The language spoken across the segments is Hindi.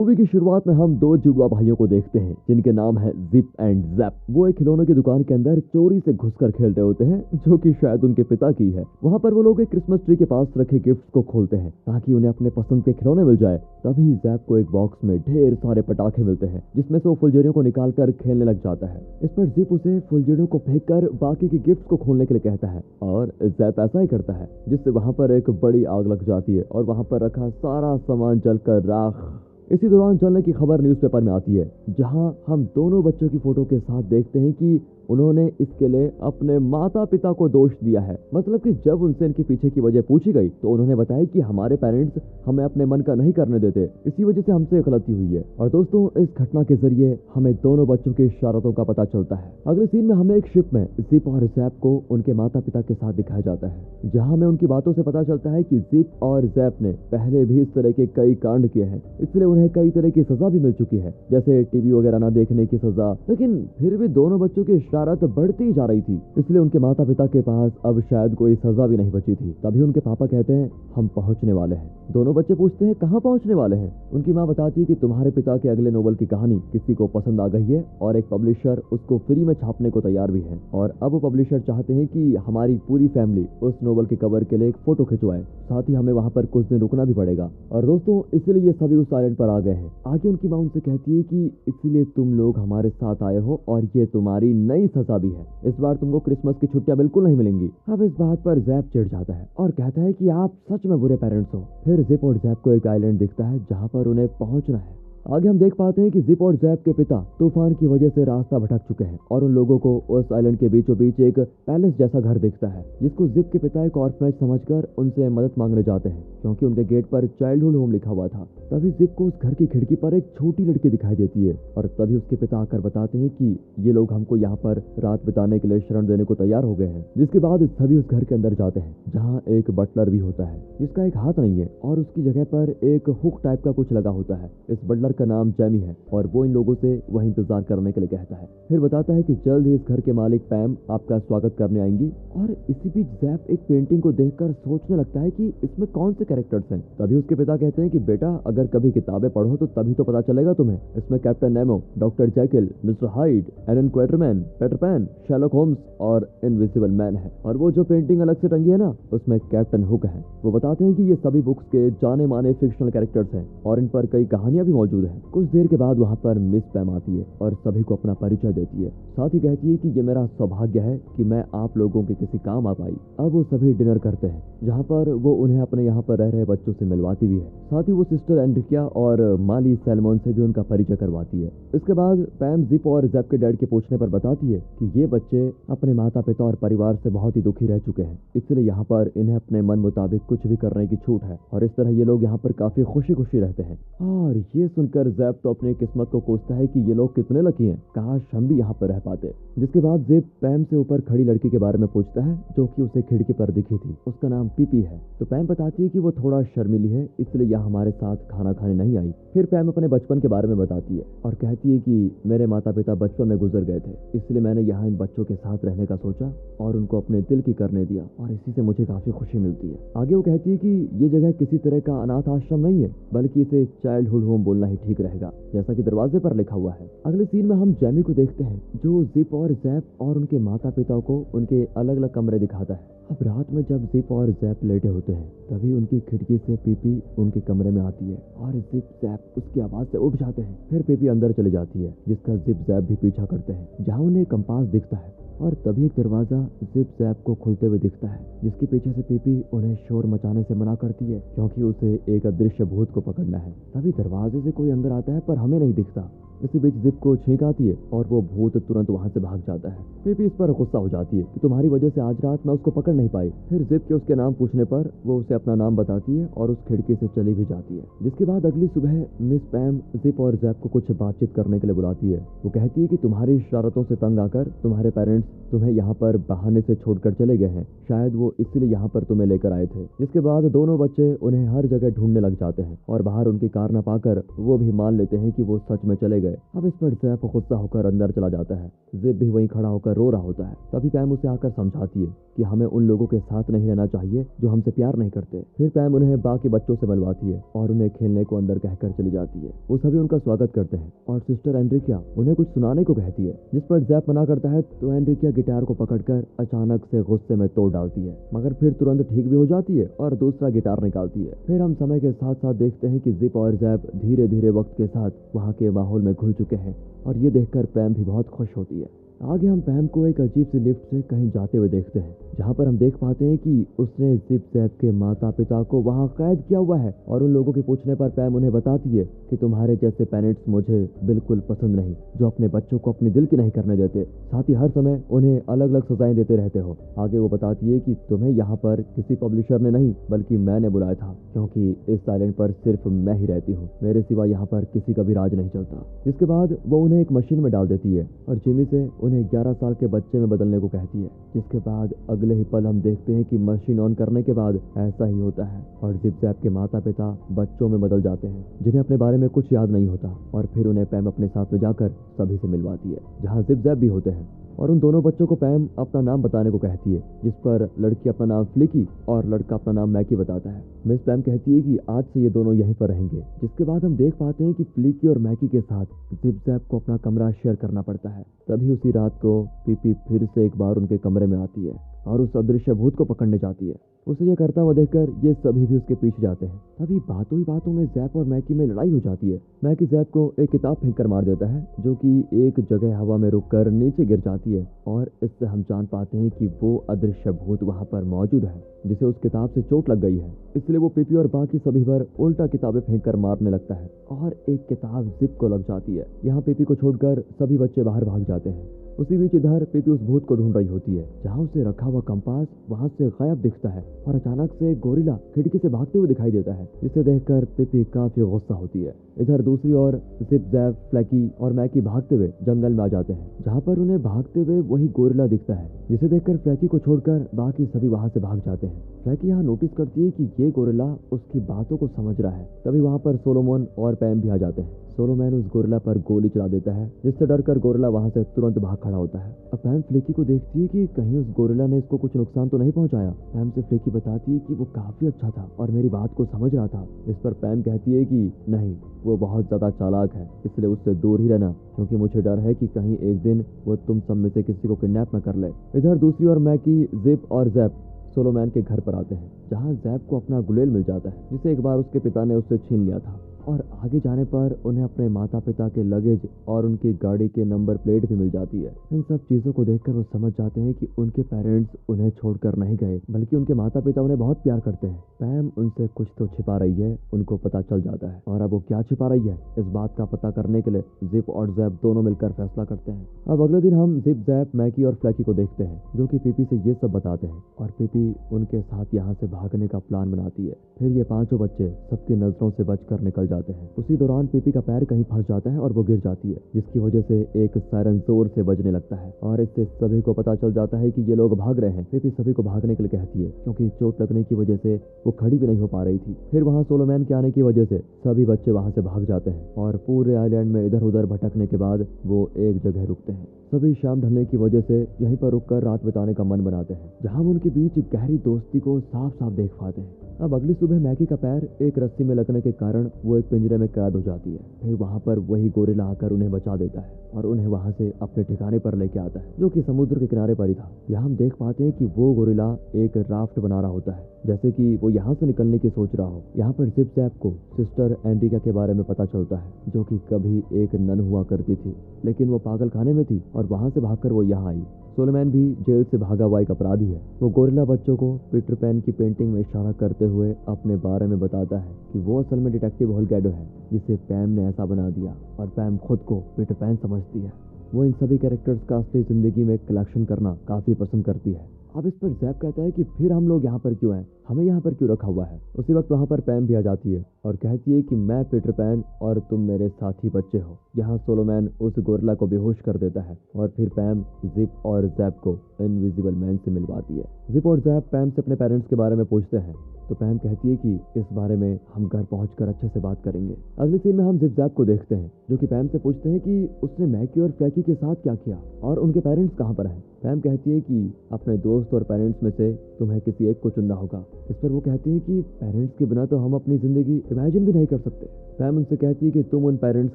मूवी की शुरुआत में हम दो जुड़वा भाइयों को देखते हैं जिनके नाम है जिप एंड जैप। वो एक खिलौनों की दुकान के अंदर चोरी से घुसकर खेल रहे होते हैं, जो कि शायद उनके पिता की है। वहाँ पर वो लोग एक क्रिसमस ट्री के पास रखे गिफ्ट्स को खोलते हैं ताकि उन्हें अपने पसंद के खिलौने मिल जाए। तभी जैप को एक बॉक्स में ढेर सारे पटाखे मिलते हैं जिसमें से वो फुलझड़ियों को निकालकर खेलने लग जाता है। इस पर जिप उसे फुलझड़ियों को फेंककर बाकी के गिफ्ट्स को खोलने के लिए कहता है और जैप ऐसा ही करता है, जिससे वहाँ पर एक बड़ी आग लग जाती है और वहाँ पर रखा सारा सामान जलकर राख। इसी दौरान जलने की खबर न्यूज़पेपर में आती है, जहां हम दोनों बच्चों की फोटो के साथ देखते हैं कि उन्होंने इसके लिए अपने माता पिता को दोष दिया है। मतलब कि जब उनसे इनके पीछे की वजह पूछी गई तो उन्होंने बताया कि हमारे पेरेंट्स हमें अपने मन का नहीं करने देते, इसी वजह से हमसे गलती हुई है। और दोस्तों, इस घटना के जरिए हमें दोनों बच्चों की शरारतों का पता चलता है। अगले सीन में हमें एक शिप में जिप और जैप को उनके माता पिता के साथ दिखाया जाता है, जहाँ हमें उनकी बातों से पता चलता है कि जिप और जैप ने पहले भी इस तरह के कई कांड किए हैं, इसलिए उन्हें कई तरह की सजा भी मिल चुकी है, जैसे टीवी वगैरह ना देखने की सजा। लेकिन फिर भी दोनों बच्चों की शरारत बढ़ती जा रही थी, इसलिए उनके माता पिता के पास अब शायद कोई सजा भी नहीं बची थी। तभी उनके पापा कहते हैं, हम पहुंचने वाले हैं। दोनों बच्चे पूछते हैं, कहाँ पहुंचने वाले हैं? उनकी माँ बताती है कि तुम्हारे पिता के अगले नोवेल की कहानी किसी को पसंद आ गई है और एक पब्लिशर उसको फ्री में छापने को तैयार भी है, और अब वो पब्लिशर चाहते हैं कि हमारी पूरी फैमिली उस नोवेल के कवर के लिए एक फोटो खिंचवाए। साथ ही हमें वहाँ पर कुछ दिन रुकना भी पड़ेगा। और दोस्तों, इसलिए ये सभी उस आइलैंड पर आ गए हैं। आगे उनकी माँ उनसे कहती है कि इसलिए तुम लोग हमारे साथ आए हो और ये तुम्हारी नई सजा भी है। इस बार तुमको क्रिसमस की छुट्टियां बिल्कुल नहीं मिलेंगी। अब इस बात पर जैप चिढ़ जाता है और कहता है कि आप सच में बुरे पेरेंट्स हो। फिर जिप और जैप को एक आइलैंड दिखता है जहाँ पर उन्हें पहुंचना है। आगे हम देख पाते हैं कि जिप और जैप के पिता तूफान की वजह से रास्ता भटक चुके हैं और उन लोगों को उस आइलैंड के बीचों बीच एक पैलेस जैसा घर दिखता है, जिसको जिप के पिता एक ऑर्फनेज समझकर उनसे मदद मांगने जाते हैं, क्योंकि उनके गेट पर चाइल्डहुड होम लिखा हुआ था। तभी जिप को उस घर की खिड़की पर एक छोटी लड़की दिखाई देती है और तभी उसके पिता आकर बताते हैं कि ये लोग हमको यहाँ पर रात बिताने के लिए शरण देने को तैयार हो गए हैं। जिसके बाद सभी उस घर के अंदर जाते हैं, जहाँ एक बटलर भी होता है जिसका एक हाथ नहीं है और उसकी जगह पर एक हुक टाइप का कुछ लगा होता है। इस बटलर का नाम जैमी है और वो इन लोगों से वही इंतजार करने के लिए कहता है। फिर बताता है कि जल्द ही इस घर के मालिक पैम आपका स्वागत करने आएंगी। और इसी बीच जैप एक पेंटिंग को देखकर सोचने लगता है कि इसमें कौन से कैरेक्टर्स हैं। तभी उसके पिता कहते हैं कि बेटा, अगर कभी किताबें पढ़ो तो तभी तो पता चलेगा तुम्हें। इसमें captain Nemo, doctor Jekyll, mister Hyde, Allan Quatermain, Peter Pan, Sherlock Holmes और इनविजिबल मैन है। और वो जो पेंटिंग अलग से टंगी है ना, उसमें कैप्टन हुक है। वो बताते हैं कि ये सभी बुक्स के जाने माने फिक्शनल कैरेक्टर्स हैं और इन पर कई कहानियां भी मौजूद हैं। कुछ देर के बाद वहाँ पर मिस पैम आती है और सभी को अपना परिचय देती है। साथ ही कहती है कि ये मेरा सौभाग्य है कि मैं आप लोगों के किसी काम आ पाई। अब वो सभी डिनर करते हैं, जहाँ पर वो उन्हें अपने यहाँ पर रह रहे बच्चों से मिलवाती भी है। साथ ही वो सिस्टर एंड्रिकिया और माली सैलमोन से भी उनका परिचय करवाती है। इसके बाद पैम जिप और जैप के डैड के पूछने पर बताती है कि ये बच्चे अपने माता पिता और परिवार से बहुत ही दुखी रह चुके हैं, इसलिए यहाँ पर इन्हें अपने मन मुताबिक कुछ भी करने की छूट है और इस तरह ये लोग यहाँ पर काफी खुशी खुशी रहते हैं। और ये सुनकर जैप तो अपनी किस्मत को कोसता है कि ये लोग कितने लकी हैं, काश हम भी यहाँ पर रह पाते। जिसके बाद जिप पैम से ऊपर खड़ी लड़की के बारे में पूछता है जो कि उसे खिड़की पर दिखी थी। उसका नाम पीपी है। तो पैम बताती है कि वो थोड़ा शर्मीली है, इसलिए यहाँ हमारे साथ खाना खाने नहीं आई। फिर पैम अपने बचपन के बारे में बताती है और कहती है कि मेरे माता पिता बचपन में गुजर गए थे, इसलिए मैंने यहाँ इन बच्चों के साथ रहने का सोचा और उनको अपने दिल की करने दिया और इसी से मुझे काफी खुशी मिलती है। आगे वो कहती है कि ये जगह किसी तरह का अनाथ आश्रम नहीं है, बल्कि इसे चाइल्डहुड होम बोलना ही ठीक रहेगा, जैसा कि दरवाजे पर लिखा हुआ है। अगले सीन में हम जैमी को देखते हैं जो जिप और जैप और उनके माता पिता को उनके अलग अलग कमरे दिखाता है। अब रात में जब जिप और जैप लेटे होते हैं, तभी उनकी खिड़की से पीपी उनके कमरे में आती है और जिप जैप उसकी आवाज से उठ जाते हैं। फिर पीपी अंदर चली जाती है, जिसका जिप जैप भी पीछा करते हैं, जहाँ उन्हें कंपास दिखता है। और तभी एक दरवाजा जिप जैप को खुलते हुए दिखता है, जिसके पीछे से पीपी उन्हें शोर मचाने से मना करती है, क्योंकि उसे एक अदृश्य भूत को पकड़ना है। तभी दरवाजे से कोई अंदर आता है, पर हमें नहीं दिखता। इसी बीच जिप को छींक आती है और वो भूत तुरंत वहां से भाग जाता है। पीपी इस पर गुस्सा हो जाती है कि तुम्हारी वजह से आज रात मैं उसको पकड़ नहीं पाई। फिर जिप के उसके नाम पूछने पर वो उसे अपना नाम बताती है और उस खिड़की से चली भी जाती है। जिसके बाद अगली सुबह मिस पैम जिप और जैप को कुछ बातचीत करने के लिए बुलाती है। वो कहती है कि तुम्हारी शरारतों से तंग आकर तुम्हारे पेरेंट्स तुम्हें यहाँ पर बहाने से छोड़कर चले गए हैं, शायद वो इसलिए यहाँ पर तुम्हें लेकर आए थे। जिसके बाद दोनों बच्चे उन्हें हर जगह ढूंढने लग जाते हैं और बाहर उनकी कार न पाकर वो भी मान लेते हैं कि वो सच में चले गए गए। अब इस पर जैप गुस्सा होकर अंदर चला जाता है। जिप भी वहीं खड़ा होकर रो रहा होता है। तभी पैम उसे आकर समझाती है कि हमें उन लोगों के साथ नहीं रहना चाहिए जो हमसे प्यार नहीं करते। फिर पैम उन्हें बाकी बच्चों से मिलवाती है और उन्हें खेलने को अंदर कहकर चली जाती है। वो सभी उनका स्वागत करते हैं और सिस्टर एंड्रिकिया उन्हें कुछ सुनाने को कहती है, जिस पर जैप मना करता है तो एंड्रिकिया गिटार को पकड़कर अचानक से गुस्से में तोड़ डालती है, मगर फिर तुरंत ठीक भी हो जाती है और दूसरा गिटार निकालती है। फिर हम समय के साथ साथ देखते हैं कि जिप और जैप धीरे धीरे वक्त के साथ वहाँ के माहौल में घुल चुके हैं और ये देखकर पैम भी बहुत खुश होती है। आगे हम पैम को एक अजीब सी लिफ्ट से कहीं जाते हुए देखते हैं, जहाँ पर हम देख पाते हैं कि उसने जिप जैप के माता पिता को वहाँ कैद किया हुआ है और उन लोगों के पूछने पर पैम उन्हें बताती है कि तुम्हारे जैसे पेरेंट्स मुझे बिल्कुल पसंद नहीं, जो अपने बच्चों को अपने दिल की नहीं करने देते, साथ ही हर समय उन्हें अलग अलग सजाएं देते रहते हो। आगे वो बताती है कि तुम्हें यहाँ पर किसी पब्लिशर ने नहीं बल्कि मैंने बुलाया था, क्योंकि इस आइलैंड पर सिर्फ मैं ही रहती हूँ, मेरे सिवा यहाँ पर किसी का भी राज नहीं चलता। जिसके बाद वो उन्हें एक मशीन में डाल देती है और जिमी से उन्हें 11 साल के बच्चे में बदलने को कहती है। जिसके बाद अगले ही पल हम देखते हैं कि मशीन ऑन करने के बाद ऐसा ही होता है और जिप जैप के माता पिता बच्चों में बदल जाते हैं, जिन्हें अपने बारे में कुछ याद नहीं होता, और फिर उन्हें पैम अपने साथ ले जाकर सभी से मिलवाती है, जहाँ जिप जैप भी होते हैं। और उन दोनों बच्चों को पैम अपना नाम बताने को कहती है, जिस पर लड़की अपना नाम फ्लिकी और लड़का अपना नाम मैकी बताता है। मिस पैम कहती है कि आज से ये दोनों यहीं पर रहेंगे। जिसके बाद हम देख पाते हैं कि फ्लिकी और मैकी के साथ जिप जैप को अपना कमरा शेयर करना पड़ता है। तभी उसी रात को पीपी फिर से एक बार उनके कमरे में आती है और उस अदृश्य भूत को पकड़ने जाती है। उसे यह करता हुआ देखकर ये सभी भी उसके पीछे जाते हैं। तभी बातों ही बातों में जैप और मैकी में लड़ाई हो जाती है। मैकी जैप को एक किताब फेंक कर मार देता है, जो कि एक जगह हवा में रुककर नीचे गिर जाती है, और इससे हम जान पाते हैं कि वो अदृश्य भूत वहाँ पर मौजूद है, जिसे उस किताब से चोट लग गई है। इसलिए वो पीपी और बाकी सभी पर उल्टा किताबें फेंक कर मारने लगता है और एक किताब जिप को लग जाती है। यहाँ पीपी को छोड़कर सभी बच्चे बाहर भाग जाते हैं। उसी बीच इधर पीपी उस भूत को ढूंढ रही होती है, जहाँ उसे रखा हुआ कंपास वहाँ से गायब दिखता है और अचानक से गोरिल्ला खिड़की से भागते हुए दिखाई देता है, जिसे देखकर पीपी काफी गुस्सा होती है। इधर दूसरी ओर जिप जैप फ्लैकी और मैकी भागते हुए जंगल में आ जाते हैं, जहाँ पर उन्हें भागते हुए वही गोरिल्ला दिखता है, जिसे देखकर फ्लैकी को छोड़कर बाकी सभी वहाँ से भाग जाते हैं। फ्लैकी यहाँ नोटिस करती है कि ये गोरिल्ला उसकी बातों को समझ रहा है। तभी वहाँ पर सोलोमन और पैम भी आ जाते हैं। सोलोमैन उस गोरिल्ला पर गोली चला देता है, जिससे डरकर गोरिल्ला वहाँ से तुरंत भाग खड़ा होता है। अब पैम फ्लेकी को देखती है कि कहीं उस गोरिल्ला ने इसको कुछ नुकसान तो नहीं पहुंचाया। पैम से फ्लेकी बताती है कि वो काफी अच्छा था और मेरी बात को समझ रहा था। इस पर पैम कहती है कि नहीं, वो बहुत ज्यादा चालाक है, इसलिए उससे दूर ही रहना, क्योंकि मुझे डर है कि कहीं एक दिन वो तुम सब में से किसी को किडनैप न कर ले। इधर दूसरी ओर मैकी, जिप और जैप सोलोमैन के घर पर आते हैं, जहाँ जैप को अपना गुलेल मिल जाता है, जिसे एक बार उसके पिता ने उससे छीन लिया था। और आगे जाने पर उन्हें अपने माता पिता के लगेज और उनकी गाड़ी के नंबर प्लेट भी मिल जाती है। इन सब चीजों को देखकर वो समझ जाते हैं कि उनके पेरेंट्स उन्हें छोड़कर नहीं गए, बल्कि उनके माता पिता उन्हें बहुत प्यार करते हैं। पैम उनसे कुछ तो छिपा रही है, उनको पता चल जाता है, और अब वो क्या छिपा रही है इस बात का पता करने के लिए जिप और जैप दोनों मिलकर फैसला करते हैं। अब अगले दिन हम जिप, जैप, मैकी और फ्लैकी को देखते हैं, जो कि पीपी से ये सब बताते हैं, और पीपी उनके साथ यहाँ से भागने का प्लान बनाती है। फिर ये पांचों बच्चे सबकी नजरों से बचकर निकल जाते हैं। उसी दौरान पीपी का पैर कहीं फंस जाता है और वो गिर जाती है, जिसकी वजह से एक सायरन जोर से बजने लगता है, और इससे सभी को पता चल जाता है कि ये लोग भाग रहे हैं। पीपी सभी को भागने के लिए कहती है, क्योंकि चोट लगने की वजह से वो खड़ी भी नहीं हो पा रही थी। फिर वहाँ सोलोमैन के आने की वजह से सभी बच्चे वहाँ से भाग जाते हैं, और पूरे आइलैंड में इधर उधर भटकने के बाद वो एक जगह रुकते हैं। सभी शाम ढलने की वजह से यहीं पर रुककर रात बिताने का मन बनाते हैं, जहाँ हम उनके बीच गहरी दोस्ती को साफ साफ देख पाते हैं। अब अगली सुबह मैकी का पैर एक रस्सी में लगने के कारण वो एक पिंजरे में कैद हो जाती है। फिर वहाँ पर वही गोरिल्ला आकर उन्हें बचा देता है और उन्हें वहाँ से अपने ठिकाने पर लेके आता है, जो कि समुद्र के किनारे पर ही था। यहाँ हम देख पाते हैं कि वो गोरिल्ला एक राफ्ट बना रहा होता है, जैसे कि वो यहाँ से निकलने की सोच रहा हो। यहाँ पर जिप जैप को सिस्टर एंड्रिका के बारे में पता चलता है, जो कि कभी एक नन हुआ करती थी, लेकिन वो पागल खाने में थी और वहाँ से भागकर वो यहाँ आई। सोलोमैन भी जेल से भागा हुआ एक अपराधी है। वो गोरिल्ला बच्चों को पीटर पैन की पेंटिंग में इशारा करते हुए अपने बारे में बताता है कि वो असल में डिटेक्टिव होलगैडो है, जिसे पैम ने ऐसा बना दिया, और पैम खुद को पीटर पैन समझती है। वो इन सभी कैरेक्टर्स का असली जिंदगी में कलेक्शन करना काफी पसंद करती है। अब इस पर जैप कहता है कि फिर हम लोग यहाँ पर क्यों हैं, हमें यहाँ पर क्यों रखा हुआ है। उसी वक्त वहाँ पर पैम भी आ जाती है और कहती है कि मैं पीटर पैन और तुम मेरे साथी बच्चे हो। यहाँ सोलोमैन उस गोरिल्ला को बेहोश कर देता है और फिर पैम जिप और जैप को इनविजिबल मैन से मिलवाती है। जिप और जैप पैम से अपने पेरेंट्स के बारे में पूछते हैं, तो पैम कहती है कि इस बारे में हम घर पहुंचकर अच्छे से बात करेंगे। अगली सीन में हम जिप जैप को देखते हैं, जो कि पैम से पूछते हैं कि उसने मैकी और फ्लैकी के साथ क्या किया और उनके पेरेंट्स कहाँ पर हैं। पैम कहती है कि अपने दोस्त और पेरेंट्स में से तुम्हें किसी एक को चुनना होगा। इस पर वो कहती है कि पेरेंट्स के बिना तो हम अपनी जिंदगी इमेजिन भी नहीं कर सकते। पैम उनसे कहती है कि तुम उन पेरेंट्स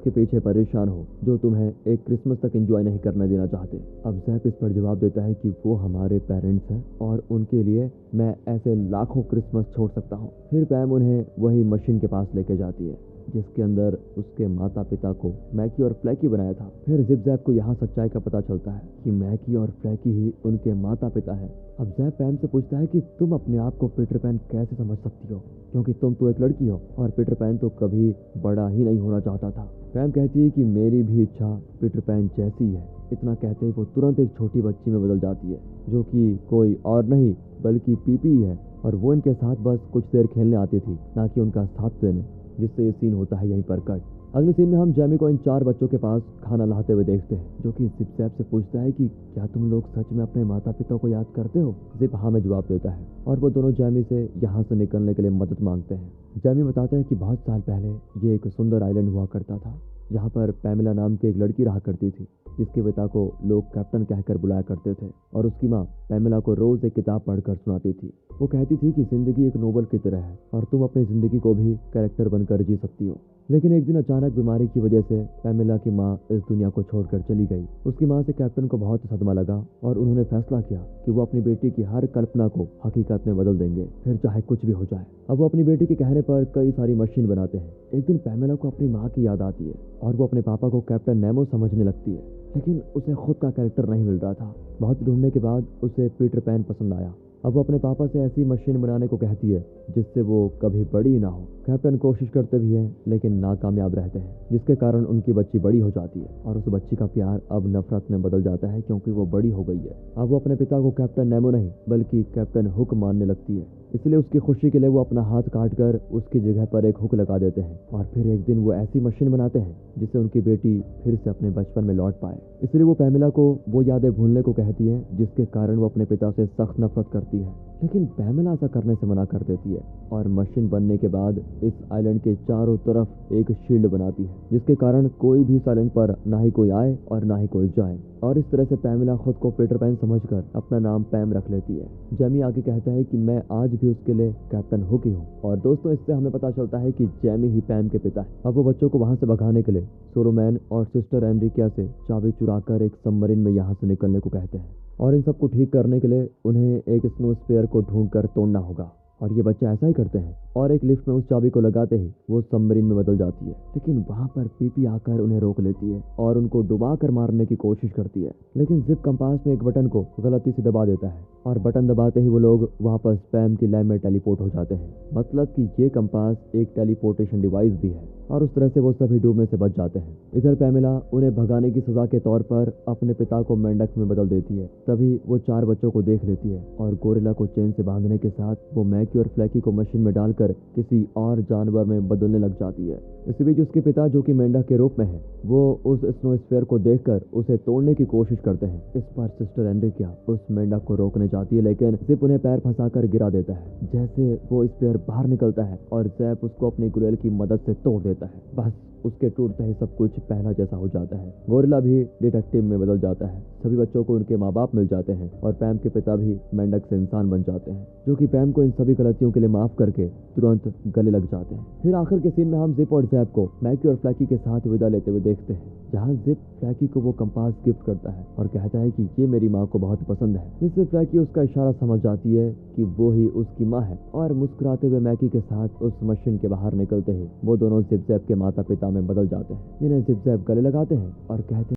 के पीछे परेशान हो जो तुम्हें एक क्रिसमस तक एंजॉय नहीं करने देना चाहते। अब ज़ैप इस पर जवाब देता है कि वो हमारे पेरेंट्स हैं और उनके लिए मैं ऐसे लाखों क्रिसमस छोड़ सकता हूँ। फिर पैम उन्हें वही मशीन के पास लेके जाती है जिसके अंदर उसके माता पिता को मैकी और फ्लैकी बनाया था। फिर ज़िप ज़ैप को यहाँ सच्चाई का पता चलता है कि मैकी और फ्लैकी ही उनके माता पिता हैं। अब ज़ैप पैम से पूछता है कि तुम अपने आप को पीटर पैन कैसे समझ सकती हो, क्योंकि तुम तो एक लड़की हो और पीटर पैन तो कभी बड़ा ही नहीं होना चाहता था। पैम कहती है कि मेरी भी इच्छा पीटर पैन जैसी है। इतना कहते ही वो तुरंत एक छोटी बच्ची में बदल जाती है जो कि कोई और नहीं बल्कि पीपी है और वो इनके साथ बस कुछ देर खेलने आती थी, ना कि उनका साथ देने, जिससे ये सीन होता है यहीं पर कट। अगले सीन में हम जैमी को इन 4 बच्चों के पास खाना लाते हुए देखते हैं, जो कि ज़िप ज़ैप से पूछता है कि क्या तुम लोग सच में अपने माता पिता को याद करते हो। ज़िप हाँ में जवाब देता है और वो दोनों जैमी से यहाँ से निकलने के लिए मदद मांगते हैं। जैमी बताता है कि बहुत साल पहले ये एक सुंदर आइलैंड हुआ करता था जहाँ पर पैमिला नाम की एक लड़की रहा करती थी, जिसके पिता को लोग कैप्टन कहकर बुलाया करते थे और उसकी माँ पैमिला को रोज एक किताब पढ़कर सुनाती थी। वो कहती थी कि जिंदगी एक नोवेल की तरह है और तुम अपनी जिंदगी को भी कैरेक्टर बनकर जी सकती हो। लेकिन एक दिन अचानक बीमारी की वजह से पैमिला की माँ इस दुनिया को छोड़कर चली गई। उसकी माँ से कैप्टन को बहुत सदमा लगा और उन्होंने फैसला किया कि वो अपनी बेटी की हर कल्पना को हकीकत में बदल देंगे, फिर चाहे कुछ भी हो जाए। अब वो अपनी बेटी के कहने पर कई सारी मशीन बनाते हैं। एक दिन पैमिला को अपनी माँ की याद आती है और वो अपने पापा को कैप्टन नेमो समझने लगती है, लेकिन उसे खुद का कैरेक्टर नहीं मिल रहा था। बहुत ढूंढने के बाद उसे पीटर पैन पसंद आया। अब वो अपने पापा से ऐसी मशीन बनाने को कहती है जिससे वो कभी बड़ी ना हो। कैप्टन कोशिश करते भी हैं लेकिन नाकामयाब रहते हैं, जिसके कारण उनकी बच्ची बड़ी हो जाती है और उस बच्ची का प्यार अब नफरत में बदल जाता है क्योंकि वो बड़ी हो गई है। अब वो अपने पिता को कैप्टन नेमो नहीं बल्कि कैप्टन हुक मानने लगती है, इसलिए उसकी खुशी के लिए वो अपना हाथ काटकर उसकी जगह पर एक हुक लगा देते हैं और फिर एक दिन वो ऐसी मशीन बनाते हैं जिससे उनकी बेटी फिर से अपने बचपन में लौट पाए। इसलिए वो पैमिला को वो यादें भूलने को कहती है, जिसके कारण वो अपने पिता से सख्त नफरत करती है। लेकिन पैमिला ऐसा करने से मना कर देती है और मशीन बनने के बाद इस आइलैंड के चारों तरफ एक शील्ड बनाती है, जिसके कारण कोई भी इस आइलैंड पर ना ही कोई आए और ना ही कोई जाए। और इस तरह से पैमिला खुद को पीटर पैन समझकर अपना नाम पैम रख लेती है। जैमी आगे कहता है कि मैं आज भी उसके लिए कैप्टन हुक ही हूँ। और दोस्तों, इससे हमें पता चलता है कि जैमी ही पैम के पिता है। अब वो बच्चों को वहां से भगाने के लिए सोलोमैन और सिस्टर एंड्रिकिया से चाबी चुराकर एक सबमरीन में यहाँ से निकलने को कहते हैं और इन सबको ठीक करने के लिए उन्हें एक स्नो स्पेयर को ढूंढकर तोड़ना होगा। और ये बच्चे ऐसा ही करते हैं और एक लिफ्ट में उस चाबी को लगाते ही वो सबमरीन में बदल जाती है। लेकिन वहां पर पीपी आकर उन्हें रोक लेती है और उनको डुबा कर मारने की कोशिश करती है। लेकिन जिप कंपास में एक बटन को गलती से दबा देता है और बटन दबाते ही वो लोग वापस पैम की लैब में टेलीपोर्ट हो जाते हैं। मतलब कि ये कंपास एक टेलीपोर्टेशन डिवाइस भी है और उस तरह से वो सभी डूबने से बच जाते हैं। इधर पैमिला उन्हें भगाने की सजा के तौर पर अपने पिता को मेंढक में बदल देती है। तभी वो 4 बच्चों को देख लेती है और गोरिल्ला को चेन से बांधने के साथ वो मैकी और फ्लैकी को मशीन में डालकर किसी और जानवर में बदलने लग जाती है। इसी बीच उसके पिता, जो कि मेंढक के रूप में है, वो उस स्नो स्फीयर को देखकर उसे तोड़ने की कोशिश करते हैं। इस पर सिस्टर एंड्रिकिया उस मेंढक को रोकने जाती है, लेकिन जिप उन्हें पैर फंसाकर गिरा देता है। जैसे वो स्फीयर बाहर निकलता है और जैप उसको अपनी गुलेल की मदद से तोड़ देता है। बस उसके टूटते ही सब कुछ पहला जैसा हो जाता है। गोरिल्ला भी डिटेक्टिव में बदल जाता है। सभी बच्चों को उनके माँ बाप मिल जाते हैं और पैम के पिता भी मेंढक से इंसान बन जाते हैं, जो कि पैम को इन सभी गलतियों के लिए माफ करके तुरंत गले लग जाते हैं। फिर आखिर के सीन में हम जिप और जैप को मैकी और फ्लैकी के साथ विदा लेते हुए देखते हैं, जहाँ जिप फ्लैकी को वो कंपास गिफ्ट करता है और कहता है कि ये मेरी माँ को बहुत पसंद है, जिससे फ्लैकी उसका इशारा समझ जाती है कि वो ही उसकी माँ है। और मुस्कुराते हुए मैकी के साथ उस मशीन के बाहर निकलते ही वो दोनों जिप जैप के माता पिता में बदल जाते हैं, जिन्हें जिप जैप गले लगाते हैं और कहते हैं